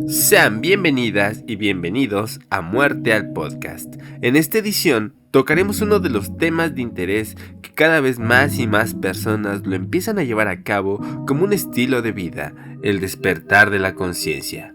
Sean bienvenidas y bienvenidos a Muerte al Podcast. En esta edición tocaremos uno de los temas de interés que cada vez más y más personas lo empiezan a llevar a cabo como un estilo de vida, el despertar de la conciencia.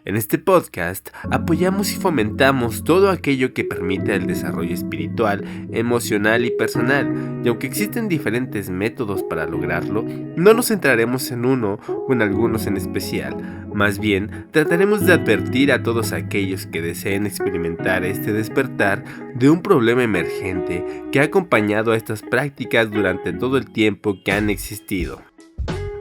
En este podcast apoyamos y fomentamos todo aquello que permite el desarrollo espiritual, emocional y personal, y aunque existen diferentes métodos para lograrlo, no nos centraremos en uno o en algunos en especial. Más bien, trataremos de advertir a todos aquellos que deseen experimentar este despertar de un problema emergente que ha acompañado a estas prácticas durante todo el tiempo que han existido.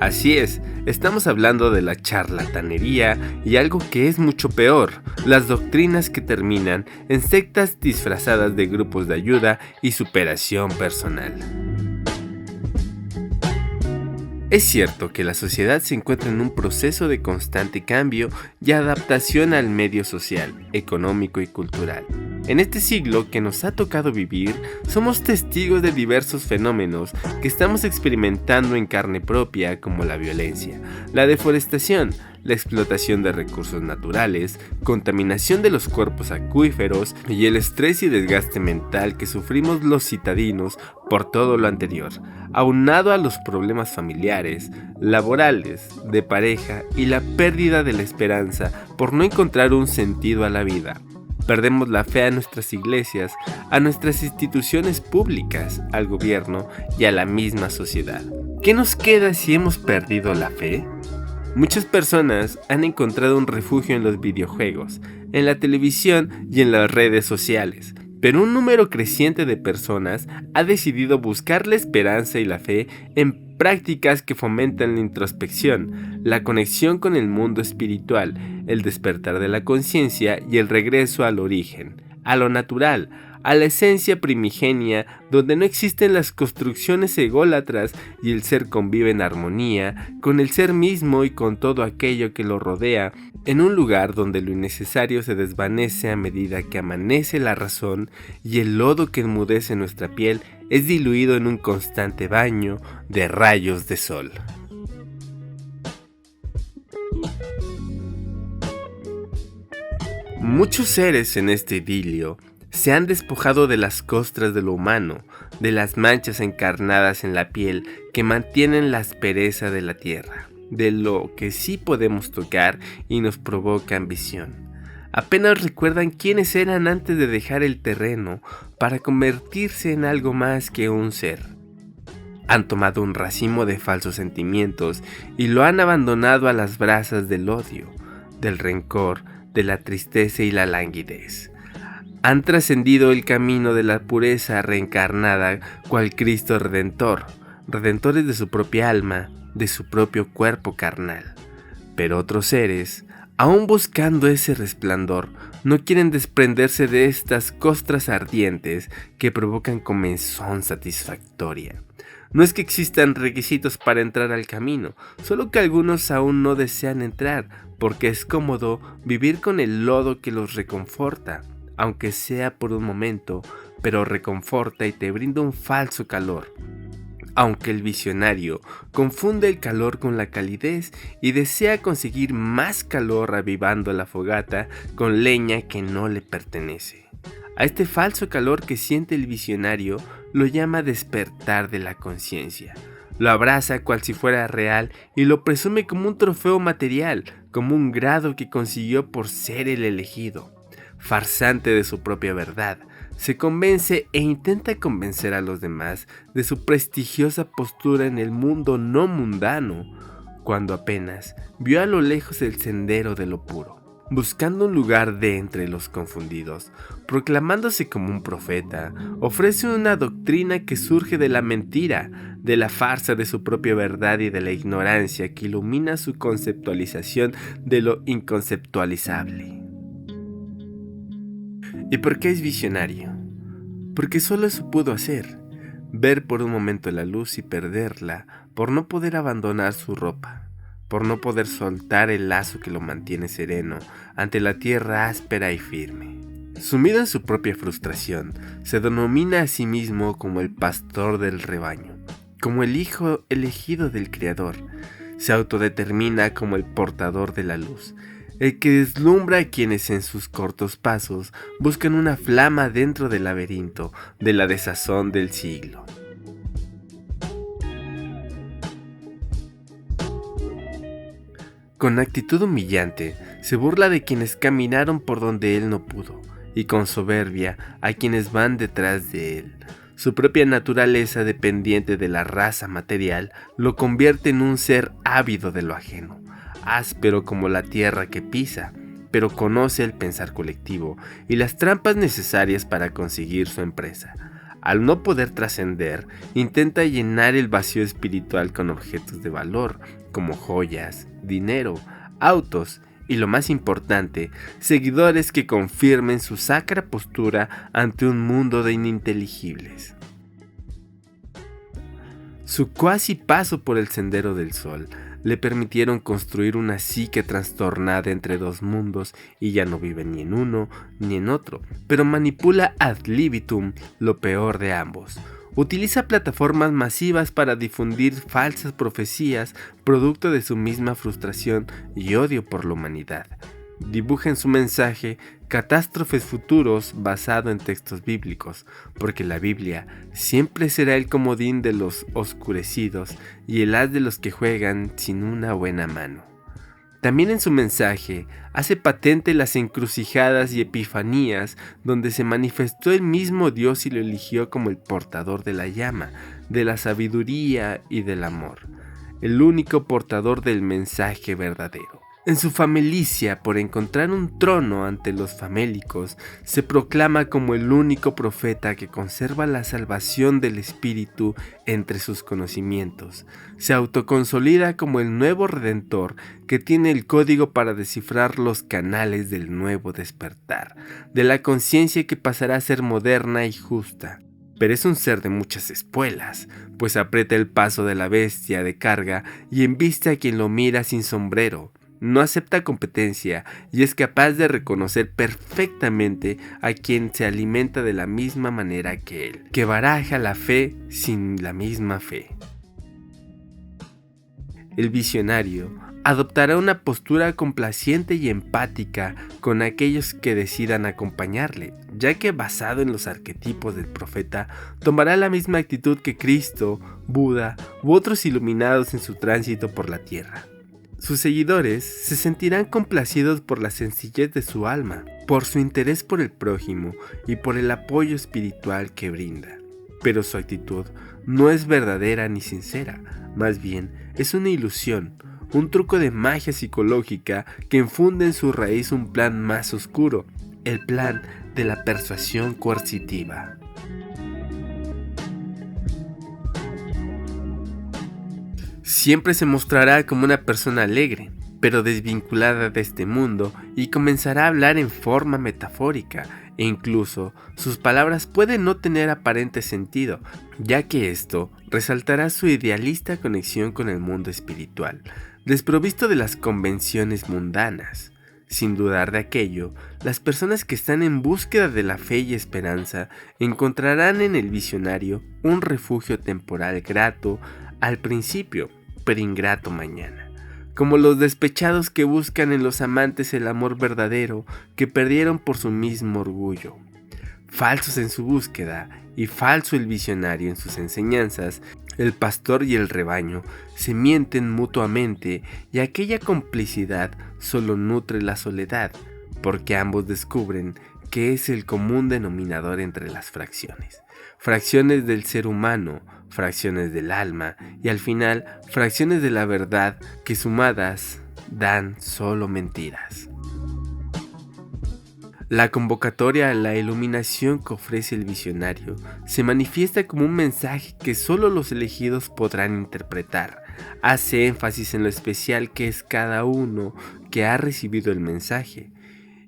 Así es, estamos hablando de la charlatanería y algo que es mucho peor, las doctrinas que terminan en sectas disfrazadas de grupos de ayuda y superación personal. Es cierto que la sociedad se encuentra en un proceso de constante cambio y adaptación al medio social, económico y cultural. En este siglo que nos ha tocado vivir, somos testigos de diversos fenómenos que estamos experimentando en carne propia, como la violencia, la deforestación, la explotación de recursos naturales, contaminación de los cuerpos acuíferos y el estrés y desgaste mental que sufrimos los citadinos por todo lo anterior, aunado a los problemas familiares, laborales, de pareja y la pérdida de la esperanza por no encontrar un sentido a la vida. Perdemos la fe a nuestras iglesias, a nuestras instituciones públicas, al gobierno y a la misma sociedad. ¿Qué nos queda si hemos perdido la fe? Muchas personas han encontrado un refugio en los videojuegos, en la televisión y en las redes sociales, pero un número creciente de personas ha decidido buscar la esperanza y la fe en prácticas que fomentan la introspección, la conexión con el mundo espiritual, el despertar de la conciencia y el regreso al origen, a lo natural, a la esencia primigenia donde no existen las construcciones ególatras y el ser convive en armonía con el ser mismo y con todo aquello que lo rodea, en un lugar donde lo innecesario se desvanece a medida que amanece la razón y el lodo que enmudece nuestra piel es diluido en un constante baño de rayos de sol. Muchos seres en este idilio se han despojado de las costras de lo humano, de las manchas encarnadas en la piel que mantienen la aspereza de la tierra, de lo que sí podemos tocar y nos provoca ambición. Apenas recuerdan quiénes eran antes de dejar el terreno para convertirse en algo más que un ser. Han tomado un racimo de falsos sentimientos y lo han abandonado a las brasas del odio, del rencor, de la tristeza y la languidez. Han trascendido el camino de la pureza reencarnada cual Cristo Redentor, redentores de su propia alma, de su propio cuerpo carnal. Pero otros seres, aún buscando ese resplandor, no quieren desprenderse de estas costras ardientes que provocan comezón satisfactoria. No es que existan requisitos para entrar al camino, solo que algunos aún no desean entrar, porque es cómodo vivir con el lodo que los reconforta, aunque sea por un momento, pero reconforta y te brinda un falso calor. Aunque el visionario confunde el calor con la calidez y desea conseguir más calor avivando la fogata con leña que no le pertenece. A este falso calor que siente el visionario lo llama despertar de la conciencia. Lo abraza cual si fuera real y lo presume como un trofeo material, como un grado que consiguió por ser el elegido. Farsante de su propia verdad, se convence e intenta convencer a los demás de su prestigiosa postura en el mundo no mundano, cuando apenas vio a lo lejos el sendero de lo puro, buscando un lugar de entre los confundidos, proclamándose como un profeta, ofrece una doctrina que surge de la mentira, de la farsa de su propia verdad y de la ignorancia que ilumina su conceptualización de lo inconceptualizable. ¿Y por qué es visionario? Porque solo eso pudo hacer, ver por un momento la luz y perderla, por no poder abandonar su ropa, por no poder soltar el lazo que lo mantiene sereno ante la tierra áspera y firme. Sumido en su propia frustración, se denomina a sí mismo como el pastor del rebaño, como el hijo elegido del Creador. Se autodetermina como el portador de la luz. el que deslumbra a quienes en sus cortos pasos buscan una flama dentro del laberinto de la desazón del siglo. Con actitud humillante, se burla de quienes caminaron por donde él no pudo, y con soberbia a quienes van detrás de él. Su propia naturaleza dependiente de la raza material lo convierte en un ser ávido de lo ajeno, áspero como la tierra que pisa, pero conoce el pensar colectivo y las trampas necesarias para conseguir su empresa. Al no poder trascender, intenta llenar el vacío espiritual con objetos de valor, como joyas, dinero, autos y, lo más importante, seguidores que confirmen su sacra postura ante un mundo de ininteligibles. Su cuasi paso por el Sendero del Sol le permitieron construir una psique trastornada entre dos mundos y ya no vive ni en uno ni en otro, pero manipula ad libitum lo peor de ambos. Utiliza plataformas masivas para difundir falsas profecías producto de su misma frustración y odio por la humanidad. Dibuja en su mensaje catástrofes futuros basado en textos bíblicos, porque la Biblia siempre será el comodín de los oscurecidos y el as de los que juegan sin una buena mano. También en su mensaje hace patente las encrucijadas y epifanías donde se manifestó el mismo Dios y lo eligió como el portador de la llama, de la sabiduría y del amor, el único portador del mensaje verdadero. En su famelicia por encontrar un trono ante los famélicos, se proclama como el único profeta que conserva la salvación del espíritu entre sus conocimientos. Se autoconsolida como el nuevo redentor que tiene el código para descifrar los canales del nuevo despertar, de la conciencia que pasará a ser moderna y justa. Pero es un ser de muchas espuelas, pues aprieta el paso de la bestia de carga y embiste a quien lo mira sin sombrero. No acepta competencia y es capaz de reconocer perfectamente a quien se alimenta de la misma manera que él, que baraja la fe sin la misma fe. El visionario adoptará una postura complaciente y empática con aquellos que decidan acompañarle, ya que basado en los arquetipos del profeta, tomará la misma actitud que Cristo, Buda u otros iluminados en su tránsito por la tierra. Sus seguidores se sentirán complacidos por la sencillez de su alma, por su interés por el prójimo y por el apoyo espiritual que brinda. Pero su actitud no es verdadera ni sincera, más bien es una ilusión, un truco de magia psicológica que infunde en su raíz un plan más oscuro, el plan de la persuasión coercitiva. Siempre se mostrará como una persona alegre, pero desvinculada de este mundo, y comenzará a hablar en forma metafórica, e incluso sus palabras pueden no tener aparente sentido, ya que esto resaltará su idealista conexión con el mundo espiritual, desprovisto de las convenciones mundanas. Sin dudar de aquello, las personas que están en búsqueda de la fe y esperanza encontrarán en el visionario un refugio temporal grato al principio, pero ingrato mañana, como los despechados que buscan en los amantes el amor verdadero que perdieron por su mismo orgullo. Falsos en su búsqueda y falso el visionario en sus enseñanzas, el pastor y el rebaño se mienten mutuamente y aquella complicidad solo nutre la soledad, porque ambos descubren que es el común denominador entre las fracciones. Fracciones del ser humano, fracciones del alma y al final fracciones de la verdad que sumadas dan solo mentiras. La convocatoria a la iluminación que ofrece el visionario se manifiesta como un mensaje que solo los elegidos podrán interpretar. Hace énfasis en lo especial que es cada uno que ha recibido el mensaje,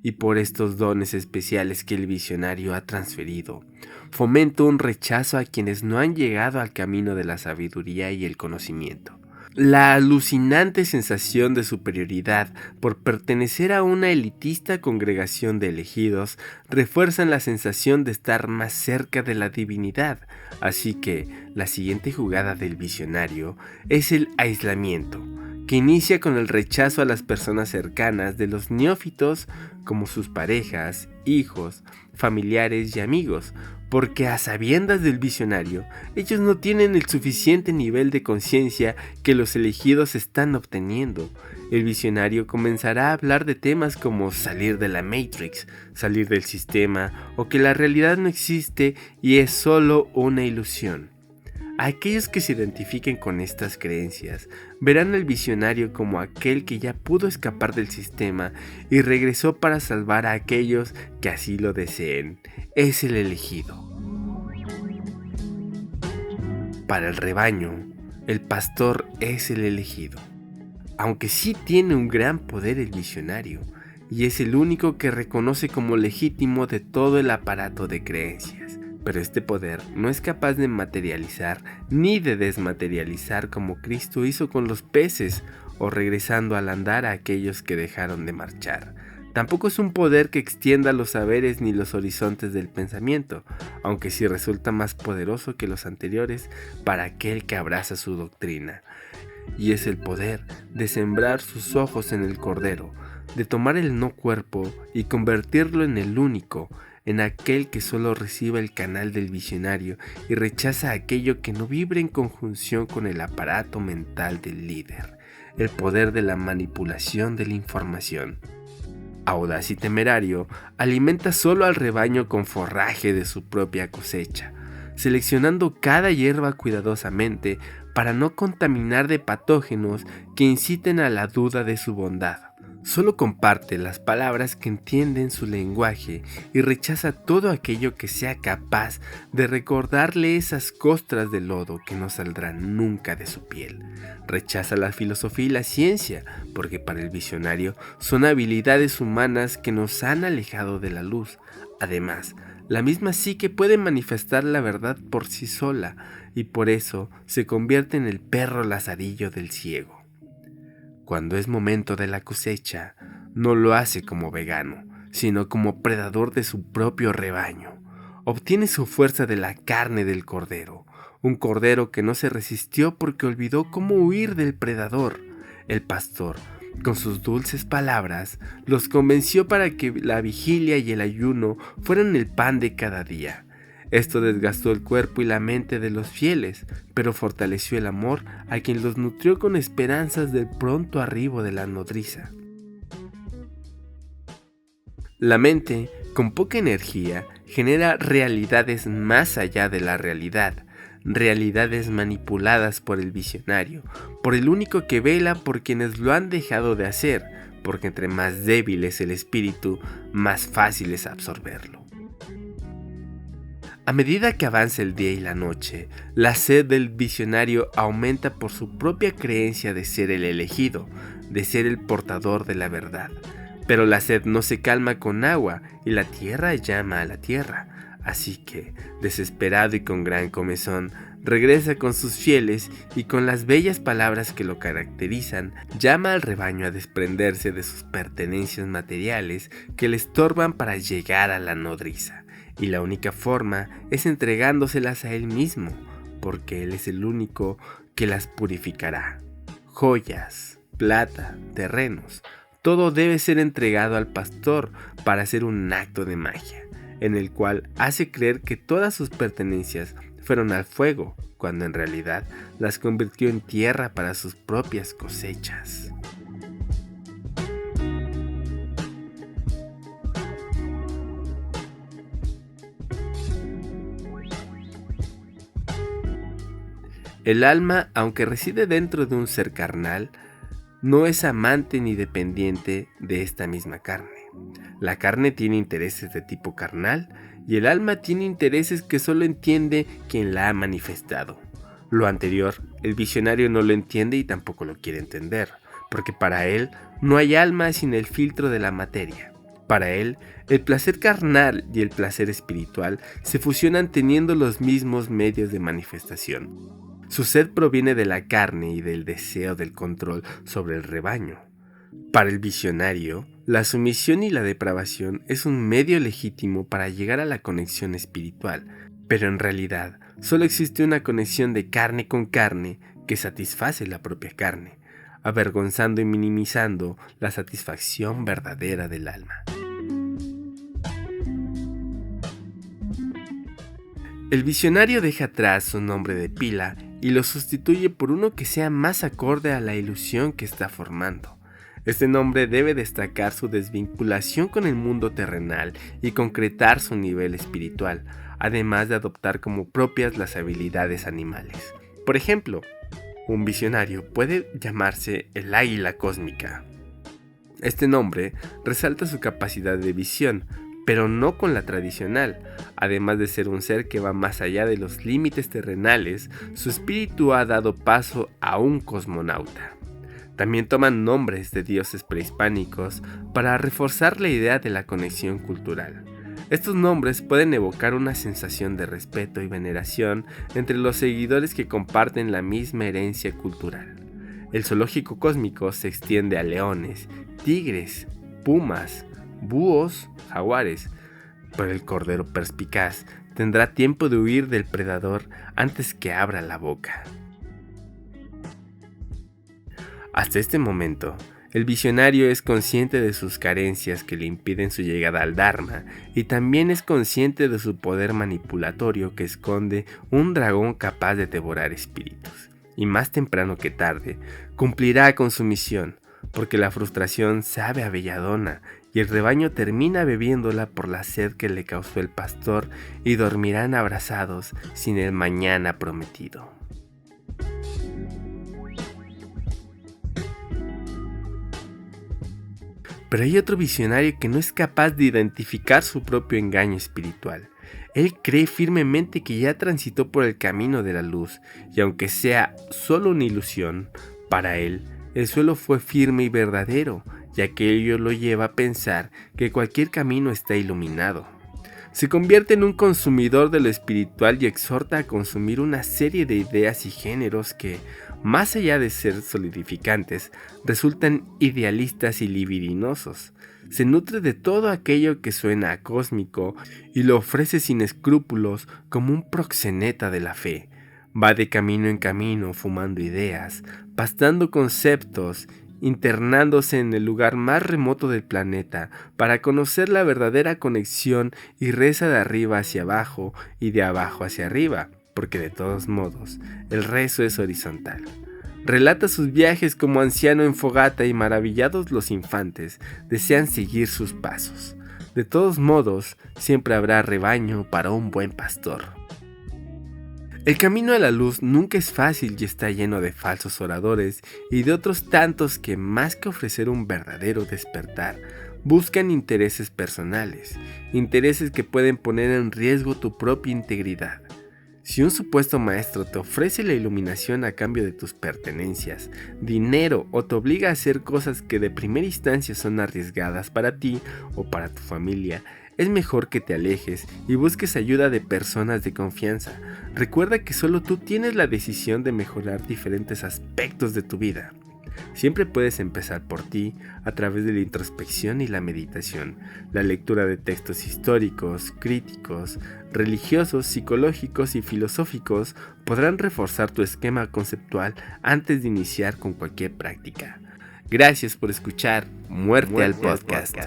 y por estos dones especiales que el visionario ha transferido, fomenta un rechazo a quienes no han llegado al camino de la sabiduría y el conocimiento. La alucinante sensación de superioridad por pertenecer a una elitista congregación de elegidos refuerzan la sensación de estar más cerca de la divinidad, así que la siguiente jugada del visionario es el aislamiento, que inicia con el rechazo a las personas cercanas de los neófitos como sus parejas, hijos, familiares y amigos, porque a sabiendas del visionario, ellos no tienen el suficiente nivel de conciencia que los elegidos están obteniendo. El visionario comenzará a hablar de temas como salir de la Matrix, salir del sistema, o que la realidad no existe y es solo una ilusión. Aquellos que se identifiquen con estas creencias verán al visionario como aquel que ya pudo escapar del sistema y regresó para salvar a aquellos que así lo deseen. Es el elegido. Para el rebaño, el pastor es el elegido. Aunque sí tiene un gran poder el visionario, y es el único que reconoce como legítimo de todo el aparato de creencias. Pero este poder no es capaz de materializar ni de desmaterializar como Cristo hizo con los peces o regresando al andar a aquellos que dejaron de marchar. Tampoco es un poder que extienda los saberes ni los horizontes del pensamiento, aunque sí resulta más poderoso que los anteriores para aquel que abraza su doctrina. Y es el poder de sembrar sus ojos en el Cordero, de tomar el no cuerpo y convertirlo en el único, en aquel que solo reciba el canal del visionario y rechaza aquello que no vibre en conjunción con el aparato mental del líder, el poder de la manipulación de la información. Audaz y temerario, alimenta solo al rebaño con forraje de su propia cosecha, seleccionando cada hierba cuidadosamente para no contaminar de patógenos que inciten a la duda de su bondad. Solo comparte las palabras que entienden su lenguaje y rechaza todo aquello que sea capaz de recordarle esas costras de lodo que no saldrán nunca de su piel. Rechaza la filosofía y la ciencia, porque para el visionario son habilidades humanas que nos han alejado de la luz. Además, la misma psique puede manifestar la verdad por sí sola, y por eso se convierte en el perro lazarillo del ciego. Cuando es momento de la cosecha, no lo hace como vegano, sino como predador de su propio rebaño. Obtiene su fuerza de la carne del cordero, un cordero que no se resistió porque olvidó cómo huir del predador. El pastor, con sus dulces palabras, los convenció para que la vigilia y el ayuno fueran el pan de cada día. Esto desgastó el cuerpo y la mente de los fieles, pero fortaleció el amor a quien los nutrió con esperanzas del pronto arribo de la nodriza. La mente, con poca energía, genera realidades más allá de la realidad, realidades manipuladas por el visionario, por el único que vela por quienes lo han dejado de hacer, porque entre más débil es el espíritu, más fácil es absorberlo. A medida que avanza el día y la noche, la sed del visionario aumenta por su propia creencia de ser el elegido, de ser el portador de la verdad. Pero la sed no se calma con agua y la tierra llama a la tierra. Así que, desesperado y con gran comezón, regresa con sus fieles y con las bellas palabras que lo caracterizan, llama al rebaño a desprenderse de sus pertenencias materiales que le estorban para llegar a la nodriza. Y la única forma es entregándoselas a él mismo, porque él es el único que las purificará. Joyas, plata, terrenos, todo debe ser entregado al pastor para hacer un acto de magia, en el cual hace creer que todas sus pertenencias fueron al fuego, cuando en realidad las convirtió en tierra para sus propias cosechas. El alma, aunque reside dentro de un ser carnal, no es amante ni dependiente de esta misma carne. La carne tiene intereses de tipo carnal y el alma tiene intereses que solo entiende quien la ha manifestado. Lo anterior, el visionario no lo entiende y tampoco lo quiere entender, porque para él no hay alma sin el filtro de la materia. Para él, el placer carnal y el placer espiritual se fusionan teniendo los mismos medios de manifestación. Su sed proviene de la carne y del deseo del control sobre el rebaño. Para el visionario, la sumisión y la depravación es un medio legítimo para llegar a la conexión espiritual, pero en realidad solo existe una conexión de carne con carne que satisface la propia carne. avergonzando y minimizando la satisfacción verdadera del alma. El visionario deja atrás su nombre de pila y lo sustituye por uno que sea más acorde a la ilusión que está formando. Este nombre debe destacar su desvinculación con el mundo terrenal y concretar su nivel espiritual, además de adoptar como propias las habilidades animales. Por ejemplo, un visionario puede llamarse el águila cósmica. Este nombre resalta su capacidad de visión, pero no con la tradicional. Además de ser un ser que va más allá de los límites terrenales, su espíritu ha dado paso a un cosmonauta. También toman nombres de dioses prehispánicos para reforzar la idea de la conexión cultural. Estos nombres pueden evocar una sensación de respeto y veneración entre los seguidores que comparten la misma herencia cultural. El zoológico cósmico se extiende a leones, tigres, pumas, búhos, jaguares, pero el cordero perspicaz tendrá tiempo de huir del predador antes que abra la boca. Hasta este momento, el visionario es consciente de sus carencias que le impiden su llegada al Dharma y también es consciente de su poder manipulatorio que esconde un dragón capaz de devorar espíritus. Y más temprano que tarde, cumplirá con su misión, porque la frustración sabe a belladona y el rebaño termina bebiéndola por la sed que le causó el pastor y dormirán abrazados sin el mañana prometido. Pero hay otro visionario que no es capaz de identificar su propio engaño espiritual. Él cree firmemente que ya transitó por el camino de la luz, y aunque sea solo una ilusión, para él, el suelo fue firme y verdadero, ya que ello lo lleva a pensar que cualquier camino está iluminado. Se convierte en un consumidor de lo espiritual y exhorta a consumir una serie de ideas y géneros que, más allá de ser solidificantes, resultan idealistas y libidinosos. Se nutre de todo aquello que suena a cósmico y lo ofrece sin escrúpulos como un proxeneta de la fe. Va de camino en camino fumando ideas, pastando conceptos, internándose en el lugar más remoto del planeta para conocer la verdadera conexión y reza de arriba hacia abajo y de abajo hacia arriba, porque de todos modos, el rezo es horizontal. Relata sus viajes como anciano en fogata y maravillados los infantes desean seguir sus pasos. De todos modos, siempre habrá rebaño para un buen pastor. El camino a la luz nunca es fácil y está lleno de falsos oradores y de otros tantos que, más que ofrecer un verdadero despertar, buscan intereses personales, intereses que pueden poner en riesgo tu propia integridad. Si un supuesto maestro te ofrece la iluminación a cambio de tus pertenencias, dinero o te obliga a hacer cosas que de primera instancia son arriesgadas para ti o para tu familia, es mejor que te alejes y busques ayuda de personas de confianza. Recuerda que solo tú tienes la decisión de mejorar diferentes aspectos de tu vida. Siempre puedes empezar por ti a través de la introspección y la meditación, la lectura de textos históricos, críticos, religiosos, psicológicos y filosóficos podrán reforzar tu esquema conceptual antes de iniciar con cualquier práctica. Gracias por escuchar Muerte al Podcast.